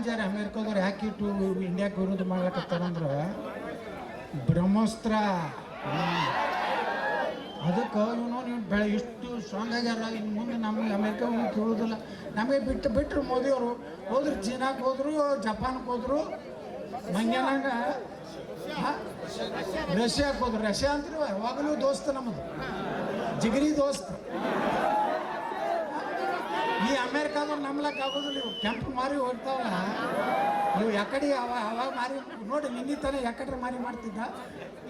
ಮುಂಜಾನೆ ಅಮೇರಿಕಾದವ್ರು ಯಾಕೆ ಇಟ್ಟು ಇಂಡಿಯಾಕ್ಕೆ ವಿರೋಧ ಮಾಡ್ಲಕತ್ತಾರಂದ್ರೆ ಬ್ರಹ್ಮಾಸ್ತ್ರ. ಅದಕ್ಕೆ ಇವನು ನೀವು ಇಷ್ಟು ಸ್ಟ್ರಾಂಗ್ ಆಗ್ಯಾರ, ಇನ್ನು ಮುಂದೆ ನಮಗೆ ಅಮೇರಿಕಾ ಕೇಳೋದಿಲ್ಲ. ನಮಗೆ ಬಿಟ್ಟರು ಮೋದಿಯವರು ಹೋದ್ರು, ಚೀನಾಕ್ಕೆ ಹೋದ್ರು, ಜಪಾನ್ಗೆ ಹೋದ್ರು, ಮಂಗ್ಯಾನಾಗ ರಷ್ಯಾಕ್ಕೆ ಹೋದ್ರು. ರಷ್ಯಾ ಅಂದ್ರೆ ಯಾವಾಗಲೂ ದೋಸ್ತ, ನಮ್ಮದು ಜಿಗರಿ ದೋಸ್ತ. ಈ ಅಮೇರಿಕಾದವ್ರು ನಂಬ್ಲಕ್ಕೆ ಆಗೋದಿಲ್ಲ. ಇವು ಕೆಂಪು ಮಾರಿ ಹೋಗ್ತಾವಲ್ಲ, ನೀವು ಯಾಕಡೆ ಅವಾಗ ಮಾರಿ ನೋಡಿ, ನಿನ್ನೆ ತಾನೇ ಯಾಕಡ್ರೆ ಮಾರಿ ಮಾಡ್ತಿದ್ದ.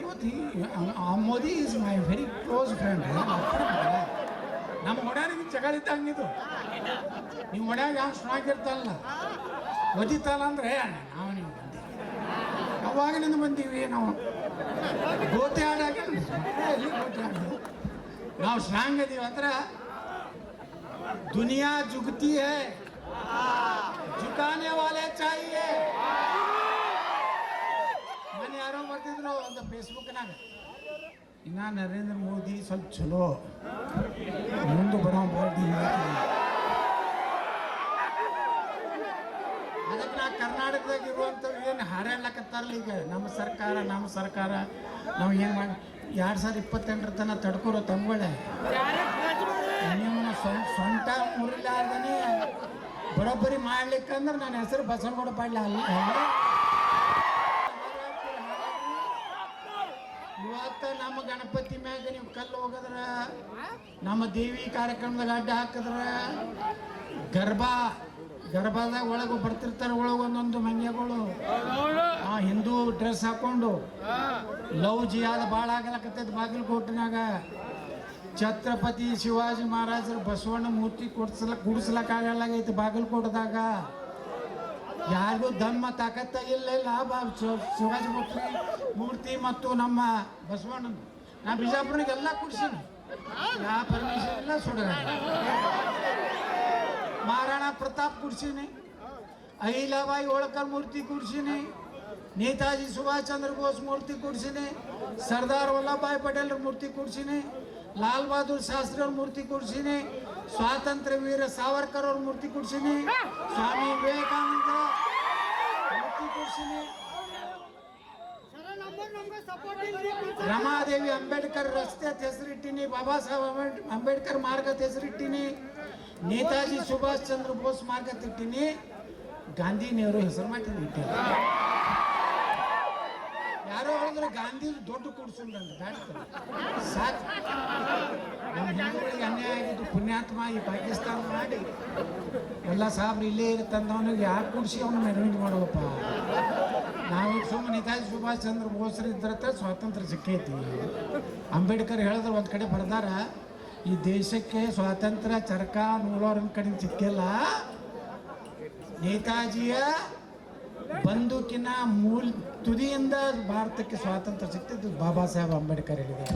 ಇವತ್ತು Modi is my very close friend. ನಮ್ಮ ಒಡ್ಯಾರಿಗೆ ಜಗಳ ಇದ್ದಂಗಿದು. ನೀವು ಒಡ್ಯಾಗ ಯಾವ ಸ್ಟ್ರಾಂಗ್ ಇರ್ತಲ್ಲ, ಒದಿತಲ್ಲ ಅಂದರೆ ನಾವು ನೀವು ಅವಾಗಿನಿಂದ ಬಂದೀವಿ. ನಾವು ಗೋತೆ ಆಡಾಗ ಎಲ್ಲಿ ಗೋತೆ ಆಡೋದು, ನಾವು ಸ್ಟ್ರಾಂಗ್ ಇದೀವಿ ಅಂದ್ರೆ दुनिया झुकती है, झुकाने वाले चाहिए. ಮನೆ ಯಾರೋ ಬರ್ತಿದ್ರು ಒಂದು ಫೇಸ್ಬುಕ್ನಾಗ, ಇನ್ನು ನರೇಂದ್ರ ಮೋದಿ ಸ್ವಲ್ಪ ಚಲೋ ಮುಂದೆ ಬರೋ ಮಾಡಿ. ಅದಕ್ಕೆ ನಾ ಕರ್ನಾಟಕದಾಗ ಇರುವಂಥವು ಏನು ಹಾರಾಡ್ಲಕತ್ತಾರಲ್ಲ ಈಗ, ನಮ್ಮ ಸರ್ಕಾರ ನಾವು ಏನು ಮಾಡಿ 2028 ತನಕ ತಡ್ಕೊರೋ ತಂಗೊಳ್ಳೆ. ನೀವು ಸ್ವಂತ ಮುರಿಲಾರ್ದೇ ಬರೋಬ್ಬರಿ ಮಾಡ್ಲಿಕ್ಕಂದ್ರೆ ನನ್ನ ಹೆಸರು ಬಸವನಗೌಡ ಪಾಡ್ಲ ಅಲ್ಲ. ಇವತ್ತು ನಮ್ಮ ಗಣಪತಿ ಮ್ಯಾಗ ನೀವು ಕಲ್ಲು ಹೋಗದ್ರ, ನಮ್ಮ ದೇವಿ ಕಾರ್ಯಕ್ರಮದಾಗ ಅಡ್ಡ ಹಾಕಿದ್ರ, ಗರ್ಭದಾಗ ಒಳಗೆ ಬರ್ತಿರ್ತಾರೆ, ಒಳಗೆ ಒಂದೊಂದು ಮಂಗ್ಯಗಳು ಹಿಂದೂ ಡ್ರೆಸ್ ಹಾಕೊಂಡು ಲವ್ ಜಿಯಾದ ಭಾಳ ಆಗಲಕತ್ತೈತೆ. ಬಾಗಲಕೋಟಿನಾಗ ಛತ್ರಪತಿ ಶಿವಾಜಿ ಮಹಾರಾಜರು ಬಸವಣ್ಣ ಮೂರ್ತಿ ಕೂಡಿಸ್ಲಕ್ಕಾಗಲಾಗೈತಿ ಬಾಗಲಕೋಟದಾಗ. ಯಾರಿಗೂ ದಮ್ಮ ತಾಕತ್ತ ಇಲ್ಲ ಶಿವಾಜಿ ಮೂರ್ತಿ ಮತ್ತು ನಮ್ಮ ಬಸವಣ್ಣ. ನಾ ಬಿಜಾಪುರನಿಗೆಲ್ಲ ಕೂಡಿಸೀನಿ, ಯಾ ಪರ್ಮಿಷನ್ ಇಲ್ಲ ಸುಡಗ. ಮಹಾರಾಣಾ ಪ್ರತಾಪ್ ಕೂಡಿಸೀನಿ, ಅಹಿಲಾಬಾಯಿ ಹೋಳ್ಕರ್ ಮೂರ್ತಿ ಕೂಡಿಸೀನಿ, ನೇತಾಜಿ ಸುಭಾಷ್ ಚಂದ್ರ ಬೋಸ್ ಮೂರ್ತಿ ಕೂಡಿಸೀನಿ, ಸರ್ದಾರ್ ವಲ್ಲಭಭಾಯಿ ಪಟೇಲ್ ಮೂರ್ತಿ ಕೂಡಿಸೀನಿ, ಲಾಲ್ ಬಹದ್ದೂರ್ ಶಾಸ್ತ್ರಿ ಅವ್ರ ಮೂರ್ತಿ ಕೂಡಿಸೀನಿ, ಸ್ವಾತಂತ್ರ್ಯ ವೀರ ಸಾವರ್ಕರ್ ಅವ್ರ ಮೂರ್ತಿ ಕೂಡಿಸೀನಿ, ಸ್ವಾಮಿ ವಿವೇಕಾನಂದ ಮೂರ್ತಿ ಕೂಡಿಸೀನಿ, ರಮಾದೇವಿ ಅಂಬೇಡ್ಕರ್ ರಸ್ತೆ ಅಂತ ಹೆಸರಿಟ್ಟಿನಿ, ಬಾಬಾ ಸಾಹೇಬ್ ಅಂಬೇಡ್ಕರ್ ಮಾರ್ಗ ಅಂತ ಹೆಸರಿಟ್ಟಿನಿ, ನೇತಾಜಿ ಸುಭಾಷ್ ಚಂದ್ರ ಬೋಸ್ ಮಾರ್ಗ ಅಂತ ಇಟ್ಟಿನಿ, ಗಾಂಧಿ ನೆಹರು ಹೆಸರು ಮಾಡಿ ಇಟ್ಟಿನಿ. ಯಾರೋ ಹೇಳಿದ್ರೆ ಗಾಂಧಿ ದೊಡ್ಡ ಕೂಡಿಸಿಲ್ಲ ಅಂತ ಬ್ಯಾಡ್ತಾರೆ ಸಾಕು. ನಮ್ಮ ಹಿಂದೂಗಳಿಗೆ ಅನ್ಯಾಯ ಆಗಿದ್ದು ಪುಣ್ಯಾತ್ಮ ಈ ಪಾಕಿಸ್ತಾನ ಮಾಡಿ ಎಲ್ಲ ಸಾಬ್ರು ಇಲ್ಲೇ ಇರ್ತಂದವನಿಗೆ ಯಾಕೆ ಕೂಡಿಸಿ ಅವನು ಮೆರವಣಿಗೆ ಮಾಡುವಪ್ಪ. ನಾವು ಸುಮ್ಮನೆ ನೇತಾಜಿ ಸುಭಾಷ್ ಚಂದ್ರ ಬೋಸ್ರು ಇದ್ರತ್ರ ಸ್ವಾತಂತ್ರ್ಯ ಸಿಕ್ಕೈತಿ. ಅಂಬೇಡ್ಕರ್ ಹೇಳಿದ್ರೆ ಒಂದು ಕಡೆ ಬರ್ದಾರ, ಈ ದೇಶಕ್ಕೆ ಸ್ವಾತಂತ್ರ್ಯ ಚರಕ ನೂರವ್ರ ಕಡೆ ಸಿಕ್ಕಿಲ್ಲ, ನೇತಾಜಿಯ ಬಂದೂಕಿನ ತುದಿಯಿಂದ ಭಾರತಕ್ಕೆ ಸ್ವಾತಂತ್ರ್ಯ ಸಿಕ್ತಿದ್ದು ಬಾಬಾ ಸಾಹೇಬ್ ಅಂಬೇಡ್ಕರ್ ಹೇಳಿದ್ದಾರೆ.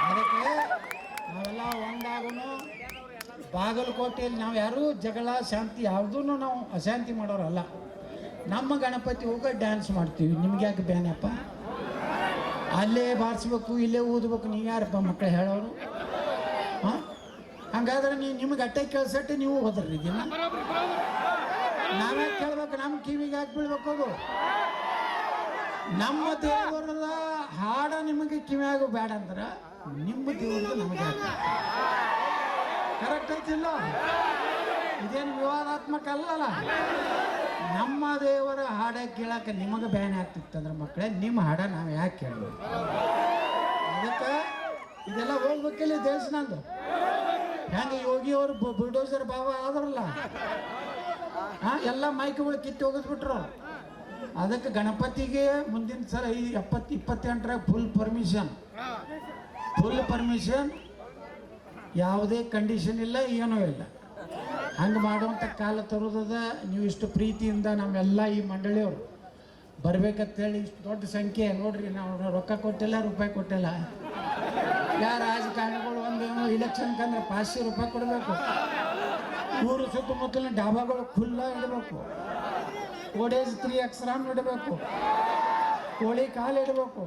ಅದಕ್ಕೆ ನಾವೆಲ್ಲ ಒಂದಾಗನು ಬಾಗಲಕೋಟೆಯಲ್ಲಿ ನಾವು ಯಾರೂ ಜಗಳ ಶಾಂತಿ ಯಾವುದೂ ನಾವು ಅಶಾಂತಿ ಮಾಡೋರಲ್ಲ. ನಮ್ಮ ಗಣಪತಿ ಹೋಗಿ ಡ್ಯಾನ್ಸ್ ಮಾಡ್ತೀವಿ, ನಿಮ್ಗೆ ಯಾಕೆ ಬ್ಯಾನಪ್ಪ? ಅಲ್ಲೇ ಬಾರಿಸ್ಬೇಕು, ಇಲ್ಲೇ ಊದಬೇಕು, ನೀವು ಯಾರಪ್ಪ ಮಕ್ಕಳು ಹೇಳೋರು? ಹಾಂ, ಹಂಗಾದ್ರೆ ನಿಮ್ಗೆ ಅಟ್ಟೆ ಕೇಳಿಸಟ್ಟು ನೀವು ಹೋದ್ರಿ ಇದನ್ನ ನಾವೇ ಕೇಳ್ಬೇಕು, ನಮ್ಮ ಕಿವಿಗೆ ಹಾಕಿ ಬೀಳ್ಬೇಕು. ಅದು ನಮ್ಮ ದೇವರದ ಹಾಡ ನಿಮಗೆ ಕಿವಿಯಾಗು ಬೇಡ ಅಂದ್ರೆ ನಿಮ್ಮ ದೇವರದ್ದು ನಮಗೆ ಕರೆಕ್ಟ್ ಐತಿಲ್ಲ? ಇದೇನು ವಿವಾದಾತ್ಮಕ ಅಲ್ಲಲ್ಲ. ನಮ್ಮ ದೇವರ ಹಾಡ ಕೇಳಕ್ಕೆ ನಿಮಗೆ ಬ್ಯಾನ್ ಆಗ್ತಿತ್ತಂದ್ರೆ ಮಕ್ಕಳೇ, ನಿಮ್ಮ ಹಾಡ ನಾವು ಯಾಕೆ ಕೇಳಬೇಕು? ಅದಕ್ಕೆ ಇದೆಲ್ಲ ಹೋಗ್ಬೇಕಿಲ್ಲ ದೇಶ ನಂದು. ಹೆಂಗೆ ಯೋಗಿಯವರು ಬುಲ್ಡೋಸರ್ ಭಾವ ಆದ್ರಲ್ಲ, ಎಲ್ಲ ಮೈಕ್ಗಳು ಕಿತ್ತು ಹೋಗಿದ್ಬಿಟ್ರು. ಅದಕ್ಕೆ ಗಣಪತಿಗೆ ಮುಂದಿನ ಸಲ 28 ಫುಲ್ ಪರ್ಮಿಷನ್, ಯಾವುದೇ ಕಂಡೀಷನ್ ಇಲ್ಲ, ಏನೂ ಇಲ್ಲ. ಹಂಗೆ ಮಾಡುವಂಥ ಕಾಲ ತರೋದದ. ನೀವು ಇಷ್ಟು ಪ್ರೀತಿಯಿಂದ ನಮ್ಮೆಲ್ಲ ಈ ಮಂಡಳಿಯವರು ಬರ್ಬೇಕಂತೇಳಿ ಇಷ್ಟು ದೊಡ್ಡ ಸಂಖ್ಯೆ ನೋಡ್ರಿ. ನಾವು ರೊಕ್ಕ ಕೊಟ್ಟಿಲ್ಲ, ರೂಪಾಯಿ ಕೊಟ್ಟಿಲ್ಲ. ಯಾರ ರಾಜಕಾರಣಿಗಳು ಒಂದು ಇಲೆಕ್ಷನ್ಕಂದ್ರೆ 500 ರೂಪಾಯಿ ಕೊಡಬೇಕು. ಊರು ಸುತ್ತಮುತ್ತಲಿನ ಡಾಬಾಗಳು ಖುಲ್ಲ ಇಡಬೇಕು, ಓಡೇಜ್ 3 ಅಕ್ಷರಾಮ್ ಇಡಬೇಕು, ಕೋಳಿ ಕಾಲು ಇಡಬೇಕು.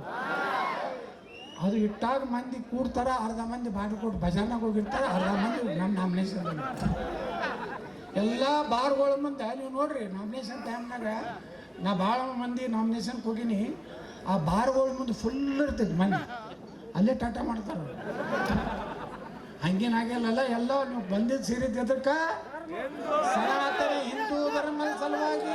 ಅದು ಇಟ್ಟಾಗ ಮಂದಿ ಕೂಡ್ತಾರ, ಅರ್ಧ ಮಂದಿ ಬಾಗಿಲು ಕೊಟ್ಟು ಭಜನಾಗ ಹೋಗಿರ್ತಾರೆ, ಅರ್ಧ ಮಂದಿ ನಮ್ಮ ನಾಮಿನೇಷನ್. ಎಲ್ಲ ಬಾರ್ಗಳ ಮುಂದೆ ನೀವು ನೋಡ್ರಿ ನಾಮಿನೇಷನ್ ಟೈಮ್ನಾಗ ನಾ ಭಾಳ ಮಂದಿ ನಾಮಿನೇಷನ್ಗೆ ಹೋಗಿನಿ. ಆ ಬಾರ್ಗಳ ಮುಂದೆ ಫುಲ್ ಇರ್ತೈತಿ ಮಂದಿ, ಅಲ್ಲೇ ಟಾಟಾ ಮಾಡ್ತಾರೆ. ಹಂಗೇನಾಗಿಲ್ಲಲ್ಲ, ಎಲ್ಲ ನೀವು ಬಂದಿದ್ದು ಸೇರಿದ್ದು ಎದಕ್ಕೆ? ಸನಾತನ ಹಿಂದೂ ಧರ್ಮದ ಸಲುವಾಗಿ.